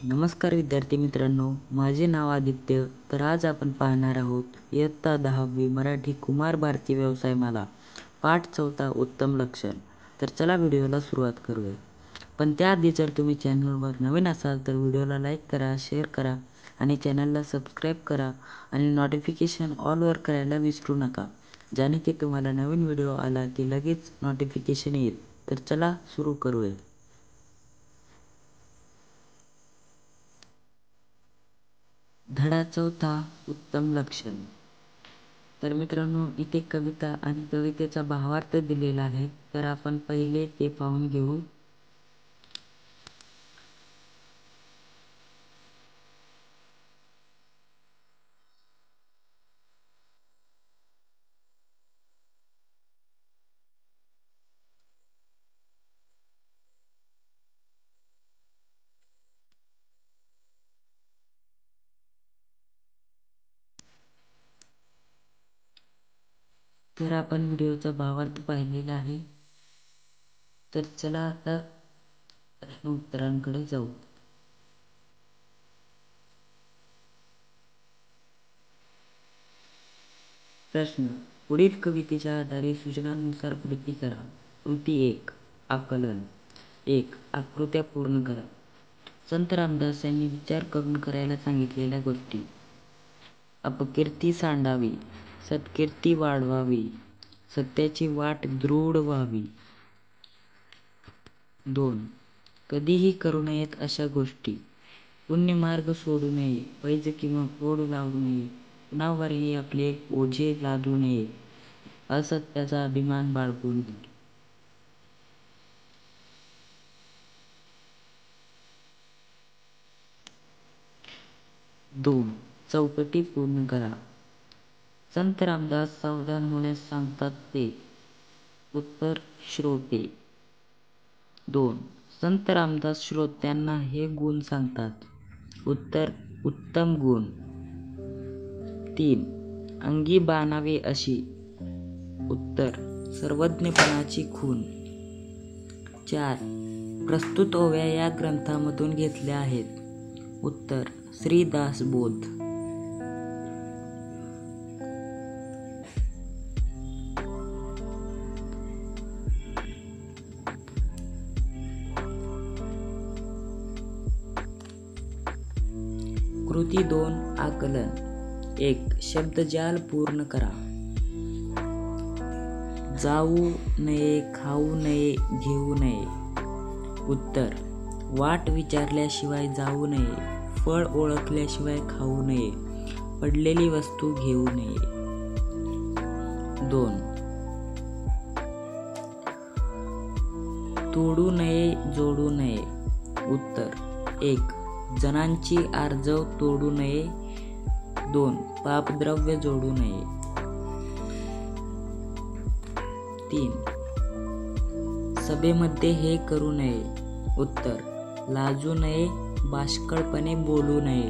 नमस्कार विद्यार्थी मित्रांनो, माझे नाव आदित्य. तर आज आपण पाहणार आहोत इयत्ता 10वी मराठी कुमार भारती व्यवसायमाला पाठ 4 उत्तम लक्षण. तर चला व्हिडिओला सुरुवात करूया. पण त्याआधी जर तुम्ही चॅनलवर नवीन असाल तर व्हिडिओला लाईक करा, शेअर करा आणि चॅनलला सबस्क्राईब करा आणि नोटिफिकेशन ऑलवर करायला विसरू नका, ज्याने की तुम्हाला नवीन व्हिडिओ आला की लगेच नोटिफिकेशन येईल. तर चला सुरू करूया. धडा 4 उत्तम लक्षण. तर मित्रांनो, इथे कविता आणि कवितेचा भावार्थ दिलेला आहे. तर आपण पहिले ते पाहून घेऊ. तर आपण व्हिडिओचा भावार्थ पाहिलेला आहे. तर चला आता प्रश्न उत्तरांकडे जाऊ. प्रश्न: पुढील कवितेच्या आधारे सूचनांनुसार कृती करा. कृती 1. आकलन. 1. आकृत्या पूर्ण करा. संत रामदास यांनी विचार करून करायला सांगितलेल्या गोष्टी: अपकीर्ती सांडावी, सत्कीर्ती वाढवावी, सत्याची वाट दृढ व्हावी. 2. कधीही करू नयेत अशा गोष्टी: पुण्यमार्ग सोडू नये, पैज किंवा गोड लावू नये, कुणावरही आपले ओझे लादू नये, असत्याचा अभिमान बाळगू नये. 2. चौकटी पूर्ण करा. संत रामदास सावधान होण्यास सांगतात ते. उत्तर: श्रोते. 2. संत रामदास श्रोत्यांना हे गुण सांगतात. उत्तर: उत्तम गुण. 3. अंगी बाणावे अशी. उत्तर: सर्वज्ञपणाची खूण. 4. प्रस्तुत ओव्या या ग्रंथामधून घेतल्या आहेत. उत्तर: श्री दासबोध. 2. आकलन. 1. शब्दजाल पूर्ण करा. जाऊ नये, खाऊ नये, घेऊ नये. उत्तर: वाट विचारल्याशिवाय जाऊ नये, फळ ओळखल्याशिवाय खाऊ नये, पडलेली वस्तू घेऊ नये. 2. तोडू नये, जोडू नये. उत्तर: 1. जनांची आर्जव तोडू नये. 2. पापद्रव्य जोडू नये. 3. सभेमध्ये हे करू नये. उत्तर: लाजू नये, बाष्कळपणे बोलू नये.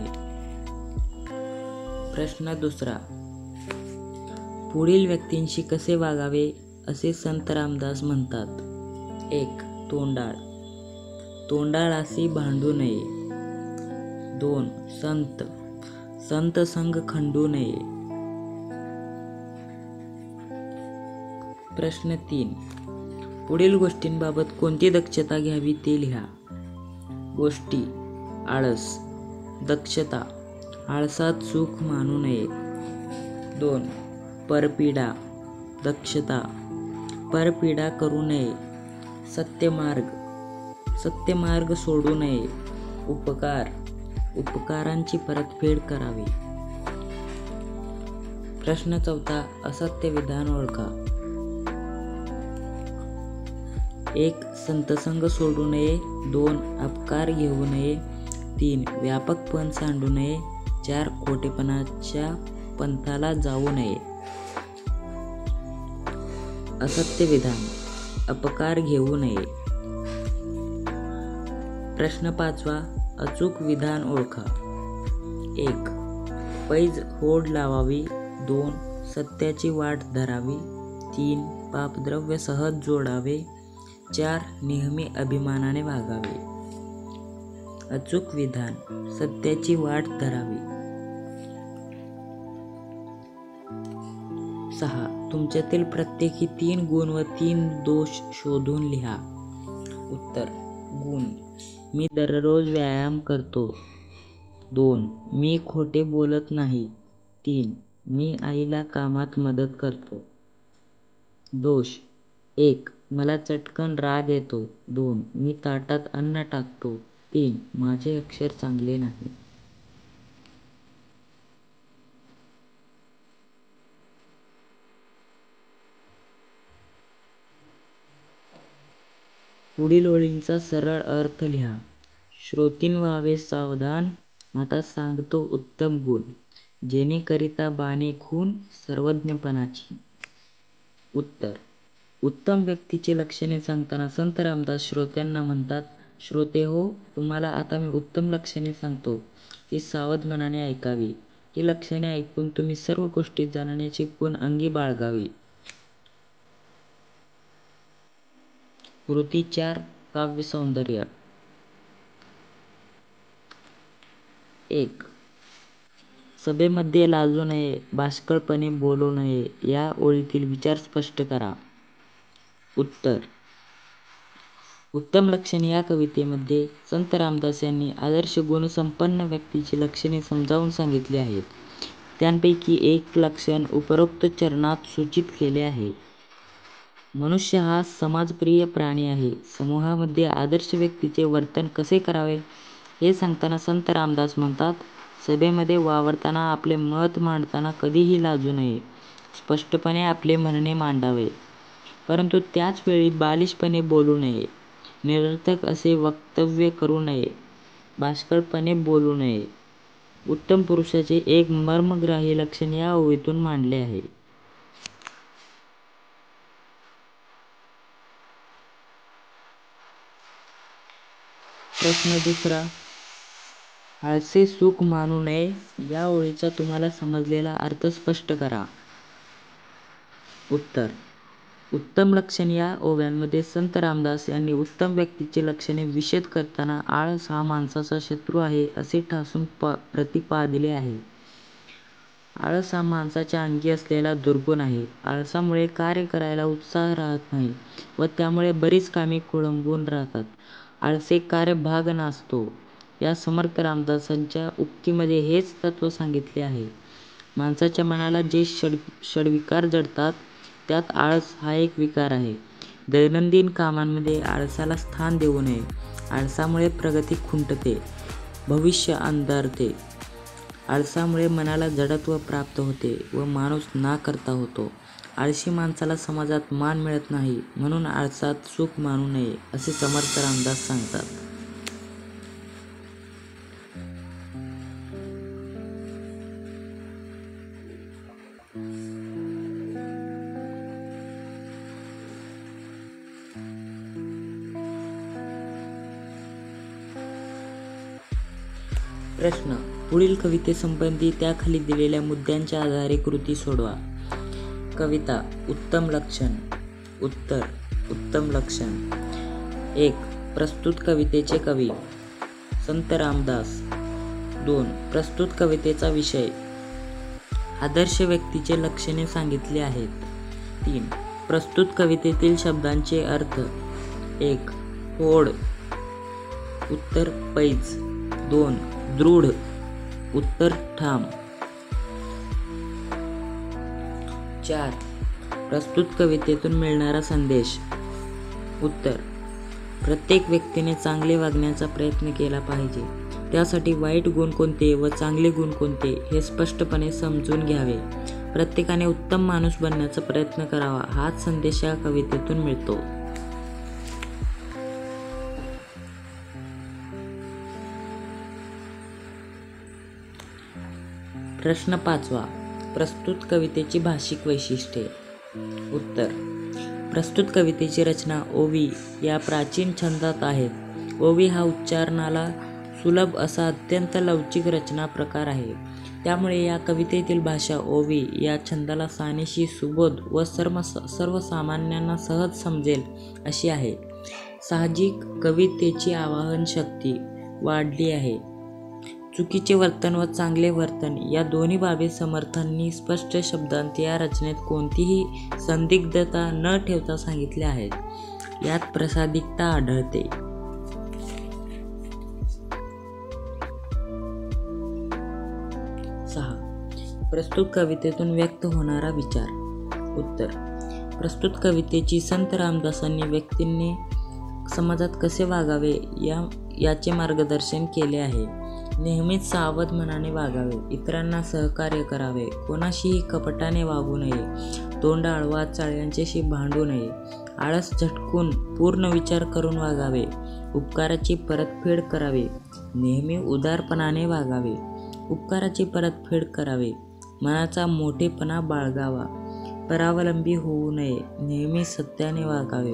प्रश्न 2. पुढील व्यक्तींशी कसे वागावे असे संत रामदास म्हणतात. 1. तोंडाळ. तोंडाळाशी भांडू नये. 2. संत. संत संग खंडू नये. प्रश्न 3. पुढील गोष्टींबाबत कोणती दक्षता घ्यावी ते लिहा. गोष्टी: आळस. दक्षता: आळसात सुख मानू नये. 2. परपीडा. दक्षता: परपीडा करू नये. सत्यमार्ग. सत्यमार्ग सोडू नये. उपकार: उपकारांची परतफेड करावी. प्रश्न 4. असत्य विधान ओळखा. 1. संतसंग सोडू नये. 2. अपकार घेऊ नये. 3. व्यापकपण सांडू नये. 4. खोटेपणाच्या पंथाला जाऊ नये. असत्य विधान: अपकार घेऊ नये. प्रश्न 5. अचूक विधान ओळखा. 1. पैज होड लावावी. 2. सत्याची वाट धरावी. 3. पापद्रव्य सहज जोडावे. 4. नेहमी अभिमानाने वागावे. अचूक विधान, सत्याची वाट धरावी. 6. तुमच्यातील प्रत्येकी 3 गुण व 3 दोष शोधून लिहा. उत्तर. गुण: मी दररोज व्यायाम करतो. 2. मी खोटे बोलत नाही. 3. मी आईला कामात मदत करतो. दोष: 1. मला चटकन राग येतो. 2. मी ताटात अन्न टाकतो. 3. माझे अक्षर चांगले नाही. पुढील ओळींचा सरळ अर्थ लिहा. श्रोतीन व्हावे सावधान, आता सांगतो उत्तम गुण. जेणेकरिता बाणे खून सर्वज्ञपणाची. उत्तर. उत्तम व्यक्तीची लक्षणे सांगताना संत रामदास श्रोत्यांना म्हणतात, श्रोते हो, तुम्हाला आता मी उत्तम लक्षणे सांगतो. ती सावध मनाने ऐकावी. ही लक्षणे ऐकून तुम्ही सर्व गोष्टी जाणण्याचे गुण अंगी बाळगावी. कृती 4. काव्य सौंदर्य. 1. सभेमध्ये लाजू नये, बाष्कळपणे बोलू नये. या ओळीतील विचार स्पष्ट करा. उत्तर. उत्तम लक्षणे या कवितेमध्ये संत रामदास यांनी आदर्श गुणसंपन्न व्यक्तीची लक्षणे समजावून सांगितली आहेत. त्यांपैकी एक लक्षण उपरोक्त चरणात सूचित केले आहे. मनुष्य हा समाजप्रिय प्राणी आहे. समूहामध्ये आदर्श व्यक्तीचे वर्तन कसे करावे हे सांगताना संत रामदास म्हणतात, सभेमध्ये वावरताना, आपले मत मांडताना कधीही लाजू नये. स्पष्टपणे आपले म्हणणे मांडावे, परंतु त्याच वेळी बालिशपणे बोलू नये. निरर्थक असे वक्तव्य करू नये. बाष्कळपणे बोलू नये. उत्तम पुरुषाचे एक मर्मग्राही लक्षण या ओळीतून मांडले आहे. प्रश्न 2. आळसे सुख मानू नये. या ओळीचा तुम्हाला समजलेला अर्थ स्पष्ट करा. उत्तर. उत्तम लक्षण या ओव्यांमध्ये संत रामदास यांनी उत्तम व्यक्तीची लक्षणे विशद करताना आळस हा माणसाचा शत्रू आहे असे ठासून प्रतिपादिले आहे. आळस हा माणसाच्या अंगी असलेला दुर्गुण आहे. आळसामुळे कार्य करायला उत्साह राहत नाही व त्यामुळे बरीच कामे खोळंबून राहतात. आळसे कार्य भाग नासतो. या समर्थ रामदासांच्या उक्तीमध्ये हेच तत्व सांगितले आहे. माणसाच्या मनाला जे षड्विकार जडतात त्यात आळस हा एक विकार आहे. दैनंदिन कामांमध्ये आळसाला स्थान देऊ नये. आळसामुळे प्रगती खुंटते, भविष्य अंधारते. आळसामुळे मनाला जडत्व प्राप्त होते व माणूस नाकर्ता होतो. आळशी माणसाला समाजात मान मिळत नाही, म्हणून आळसात सुख मानू नये असे समर्थ रामदास सांगतात. प्रश्न. पुढील कवितेसंबंधी त्याखाली दिलेल्या मुद्द्यांच्या आधारे कृती सोडवा. कविता. उत्तम लक्षण. उत्तर. उत्तम लक्षण. 1. प्रस्तुत कवितेचे कवी संत रामदास. 2. प्रस्तुत कवितेचा विषय. आदर्श व्यक्तीचे लक्षणे सांगितले आहेत. 3. प्रस्तुत कवितेतील शब्दांचे अर्थ. 1. ओढ. उत्तर पैज. 2. दृढ. उत्तर ठाम. 4. प्रस्तुत कवितेतून मिळणारा संदेश. उत्तर. प्रत्येक व्यक्तीने चांगले वागण्याचा प्रयत्न केला पाहिजे. त्यासाठी वाईट गुण कोणते व चांगले गुण कोणते हे स्पष्टपणे समजून घ्यावे. प्रत्येकाने उत्तम माणूस बनण्याचा प्रयत्न करावा, हाच संदेश या कवितेतून मिळतो. प्रश्न 5. प्रस्तुत कवितेची भाषिक वैशिष्ट्ये. उत्तर. प्रस्तुत कवितेची रचना ओवी या प्राचीन छंदात आहेत. ओवी हा उच्चारणाला सुलभ असा अत्यंत लवचिक रचना प्रकार आहे. त्यामुळे या कवितेतील भाषा ओवी या छंदाला सानेशी सुबोध व सर्वसामान्यांना सहज समजेल अशी आहे. साहजिक कवितेची आवाहन शक्ती वाढली आहे. चुकीचे वर्तन व चांगले वर्तन या दोन्ही बाबी समर्थांनी स्पष्ट शब्दांत या रचनेत कोणतीही संदिग्धता न ठेवता सांगितले आहेत. यात प्रासादिकता आढळते. 6. प्रस्तुत कवितेतून व्यक्त होणारा विचार. उत्तर. प्रस्तुत कवितेची संत रामदासांनी व्यक्तींनी समाजात कसे वागावे याचे मार्गदर्शन केले आहे. नेहमीच सावध मनाने वागावे, इतरांना सहकार्य करावे, कोणाशीही कपटाने वागू नये, तोंडाळ वा चाळ्यांच्याशी भांडू नये, आळस झटकून पूर्ण विचार करून वागावे, उपकाराची परतफेड करावी, नेहमी उदारपणाने वागावे, उपकाराची परतफेड करावे, मनाचा मोठेपणा बाळगावा, परावलंबी होऊ नये, नेहमी सत्याने वागावे,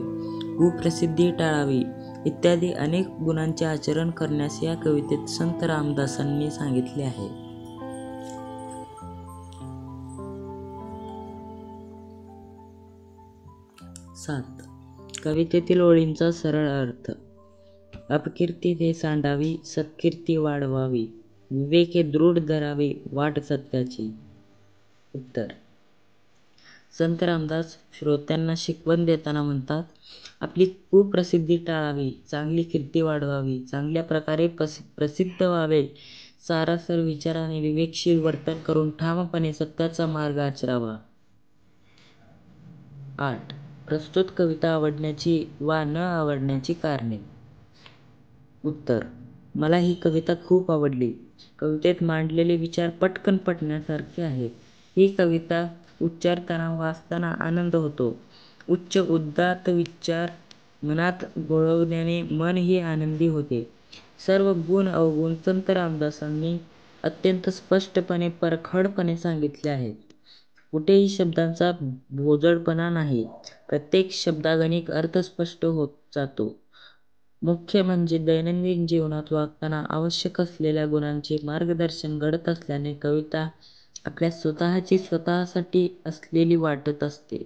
कुप्रसिद्धी टाळावी इत्यादी अनेक गुणांचे आचरण करण्यास या कवितेत संत रामदासांनी सांगितले आहे. सात. कवितेतील ओळींचा सरळ अर्थ. अपकीर्ती ते सांडावी, सत्कीर्ती वाढवावी, विवेके दृढ धरावी वाट सत्याची. उत्तर. संत रामदास श्रोत्यांना शिकवण देताना म्हणतात, आपली कुप्रसिद्धी टाळावी, चांगली कीर्ती वाढवावी, चांगल्या प्रकारे प्रसिद्ध व्हावे, सारासर विचाराने विवेकशील वर्तन करून ठामपणे सत्याचा मार्ग आचरावा. 8. प्रस्तुत कविता आवडण्याची वा न आवडण्याची कारणे. उत्तर. मला ही कविता खूप आवडली. कवितेत मांडलेले विचार पटकन पटण्यासारखे आहेत. ही कविता उच्चारताना वाचताना आनंद होतो. उच्च उदात्त विचार मनात घोळवल्याने मनही आनंदी होते. सर्व गुण अवगुण संत रामदासांनी अत्यंत स्पष्टपणे परखडपणे सांगितले आहेत. कुठेही शब्दांचा भोजडपणा नाही. प्रत्येक शब्दागणिक अर्थ स्पष्ट होत जातो. मुख्य म्हणजे दैनंदिन जीवनात वागताना आवश्यक असलेल्या गुणांचे मार्गदर्शन घडत असल्याने कविता आपल्या स्वतःची स्वतःसाठी असलेली वाटत असते.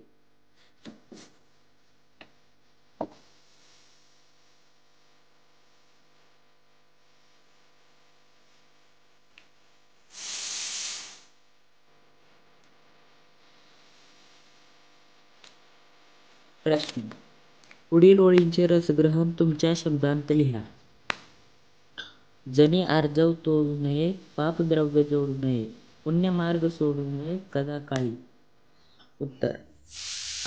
प्रश्न. पुढील ओळींचे रसग्रहण तुमच्या शब्दांत लिहा. जनी आर्जव तोडू नये, पापद्रव्य जोडू नये, पुण्यमार्ग सोडू नये कदा काळी. उत्तर.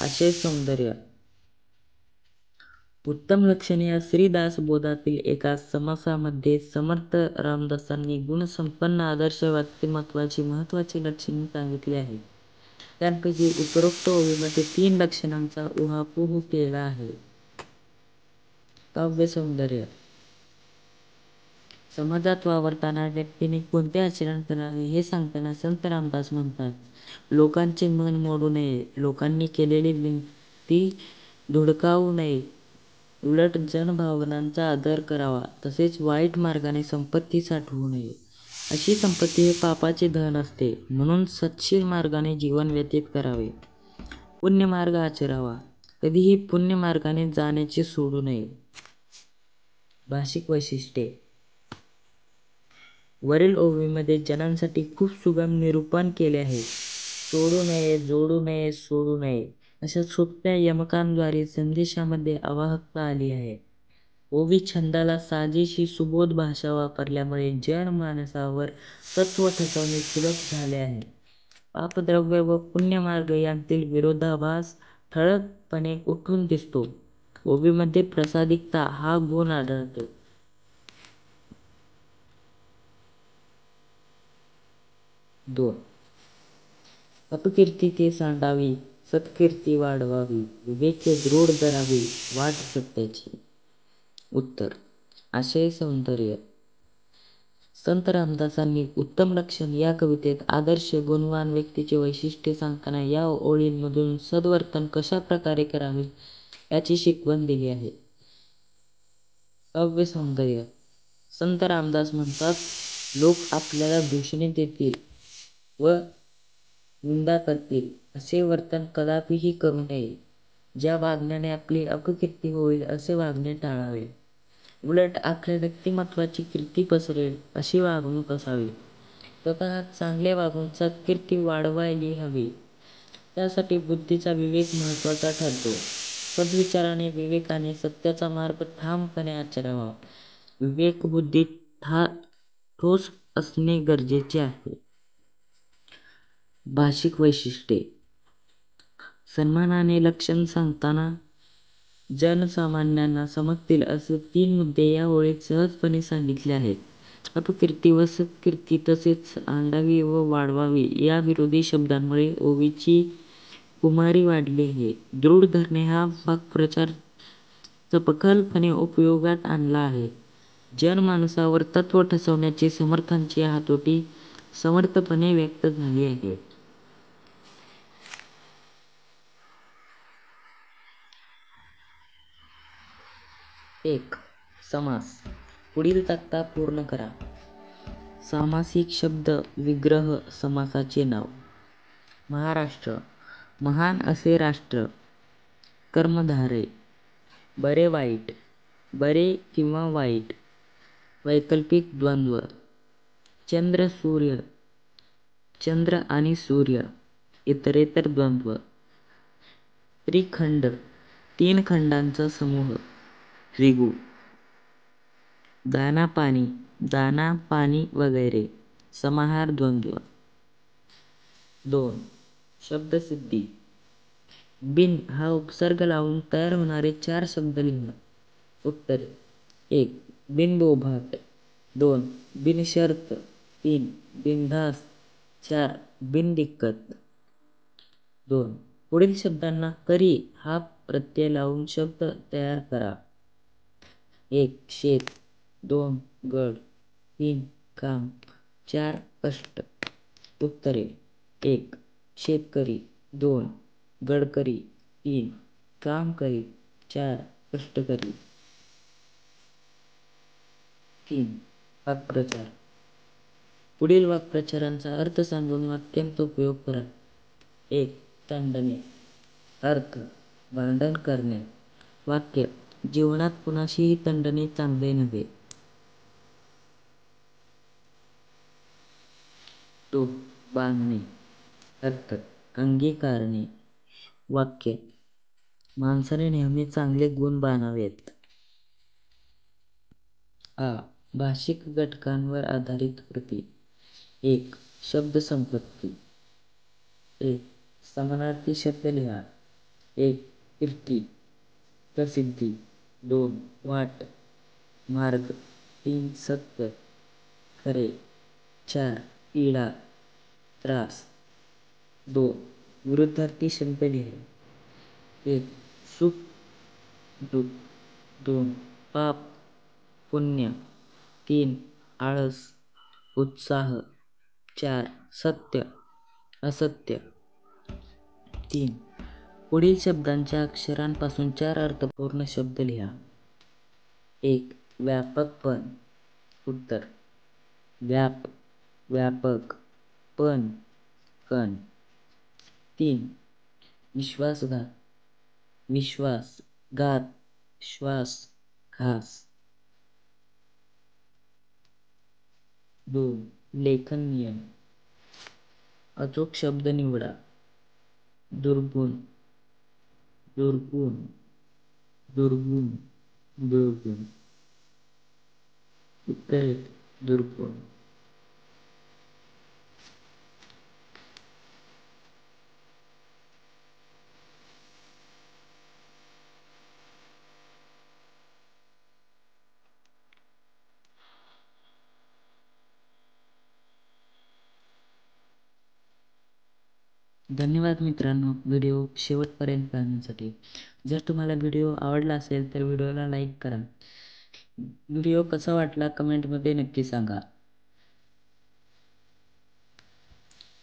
आशय सौंदर्य. उत्तम लक्षणे या श्रीदासबोधातील एका समासामध्ये समर्थ रामदासांनी गुणसंपन्न आदर्श व्यक्तिमत्वाची महत्त्वाची लक्षणे सांगितली आहेत. त्यांपैकी उपरोक्त ओळीमध्ये 3 लक्षणांचा उहापोह केला आहे. काव्य सौंदर्य. समाजात वावरताना व्यक्तीने कोणते आचरण करावे हे सांगताना संत रामदास म्हणतात, लोकांचे मन मोडू नये, लोकांनी केलेली विनंती धुडकावू नये, उलट जनभावनांचा आदर करावा, तसेच वाईट मार्गाने संपत्ती साठवू नये. अशी संपत्ती हे पापाचे धन असते, म्हणून सत्शील मार्गाने जीवन व्यतीत करावे. पुण्यमार्ग आचरावा, कधीही पुण्यमार्गाने जाण्याचे सोडू नये. भाषिक वैशिष्ट्ये. वरील ओवीमध्ये जनांसाठी खूप सुगम निरूपण केले आहे. सोडू नये, जोडू नये, सोडू नये अशा सोप्या यमकांद्वारे संदेशामध्ये आवाहकता आली आहे. ओवी छंदाला साजेशी सुबोध भाषा वापरल्यामुळे जनमानसावर तत्त्व ठसवणे सुलभ झाले आहे. पापद्रव्य व पुण्यमार्ग यांतील विरोधाभास ठळकपणे उठून दिसतो. ओवीमध्ये प्रासादिकता हा गुण आढळतो. 2. अपकीर्ती ते सांडावी, सत्कीर्ती वाढवावी, विवेके दृढ धरावी वाट सत्याची. उत्तर. आशय सौंदर्य. संत रामदासांनी उत्तम लक्षण या कवितेत आदर्श गुणवान व्यक्तीचे वैशिष्ट्ये सांगताना या ओळींमधून सद्वर्तन कशा प्रकारे करावे याची शिकवण दिली आहे. काव्य सौंदर्य. संत रामदास म्हणतात, लोक आपल्याला दूषणे देतील व निंदा करतील असे वर्तन कदापिही करू नये. ज्या वागण्याने आपली अपकीर्ती होईल असे वागणे टाळावे. उलट आपल्या व्यक्तिमत्त्वाची कीर्ती पसरेल अशी वागणूक असावी. स्वतः चांगले वागून सत्कीर्ती वाढवायला हवी. त्यासाठी बुद्धीचा विवेक महत्त्वाचा ठरतो. सद्विचाराने, विवेकाने सत्याचा मार्ग ठामपणे आचरावा. विवेकबुद्धी ठोस असणे गरजेचे आहे. भाषिक वैशिष्ट्ये. सन्मानाने लक्षण सांगताना जनसामान्यांना समजतील असे 3 मुद्दे या ओळीत सहजपणे सांगितले आहेत. अपकीर्ती व सत्कीर्ती तसेच आणावी व वाढवावी या विरोधी शब्दांमुळे ओवीची कुमारी वाढली आहे. दृढ धरणे हा वाक्प्रचार चपखलपणे उपयोगात आणला आहे. जनमानसावर तत्त्व ठसवण्याची समर्थांची हातोटी समर्थपणे व्यक्त झाली आहे. 1. समास. पुढील तक्ता पूर्ण करा. सामासिक शब्द विग्रह समासाचे नाव. महाराष्ट्र. महान असे राष्ट्र. कर्मधारय. बरे वाईट. बरे किंवा वाईट. वैकल्पिक द्वंद्व. चंद्र सूर्य. चंद्र आणि सूर्य. इतरेतर द्वंद्व. त्रिखंड. 3 खंडांचा समूह. त्रिगु. दाना पाणी. दाना पाणी वगैरे. समाहार द्वंद्व. 2. शब्दसिद्धी. बिन हा उपसर्ग लावून तयार होणारे 4 शब्द लिहा. उत्तर. 1. बिनबोभाट. 2. बिनशर्त. 3. बिनधास्त. 4. बिनदिक्कत. 2. पुढील शब्दांना करी हा प्रत्यय लावून शब्द तयार करा. 1. शेत. 2. गड. 3. काम. 4. कष्ट. उत्तरे. 1. शेतकरी. 2. गडकरी. 3. कामकरी. 4. कष्टकरी. 3. वाक्प्रचार. पुढील वाक्प्रचारांचा अर्थ सांगून वाक्यांत उपयोग करा. 1. तंडणे. अर्थ. भांडण करणे. वाक्य. जीवनात कुणाशीही तंडणे चांगले नव्हे. 2. बांधणे. अर्थ. अंगीकारणे. वाक्य. माणसाने नेहमी चांगले गुण बाणावेत. आ. भाषिक घटकांवर आधारित कृती. 1. शब्दसंपत्ती. 1. समानार्थी शब्द लिहा. 1. कीर्ती. प्रसिद्धी. 2. वाट. मार्ग. 3. सत्य. खरे. 4. पीडा. त्रास. 2. विरुद्धार्थी शब्द लिहा. 1. सुख. दुःख. 2. पाप. पुण्य. 3. आळस. उत्साह. 4. सत्य. असत्य. 3. पुढील शब्दांच्या अक्षरांपासून 4 अर्थपूर्ण शब्द लिहा. 1. व्यापकपण. उत्तर. व्याप. व्यापक. पण. कण. 3. विश्वासघात. विश्वास. घात. श्वास. घास. 2. लेखन नियम. अचूक शब्द निवडा. दुर्गुण. दुर्गुण. दुर्गुण. दुर्गुण. उत्तर. दुर्गुण. धन्यवाद मित्रांनो, व्हिडिओ शेवटपर्यंत पाहण्यासाठी. जर तुम्हाला व्हिडिओ आवडला असेल तर व्हिडिओला लाईक करा. व्हिडिओ कसा वाटला कमेंटमध्ये नक्की सांगा.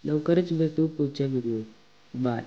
लवकरच भेटू पुढच्या व्हिडिओ. बाय.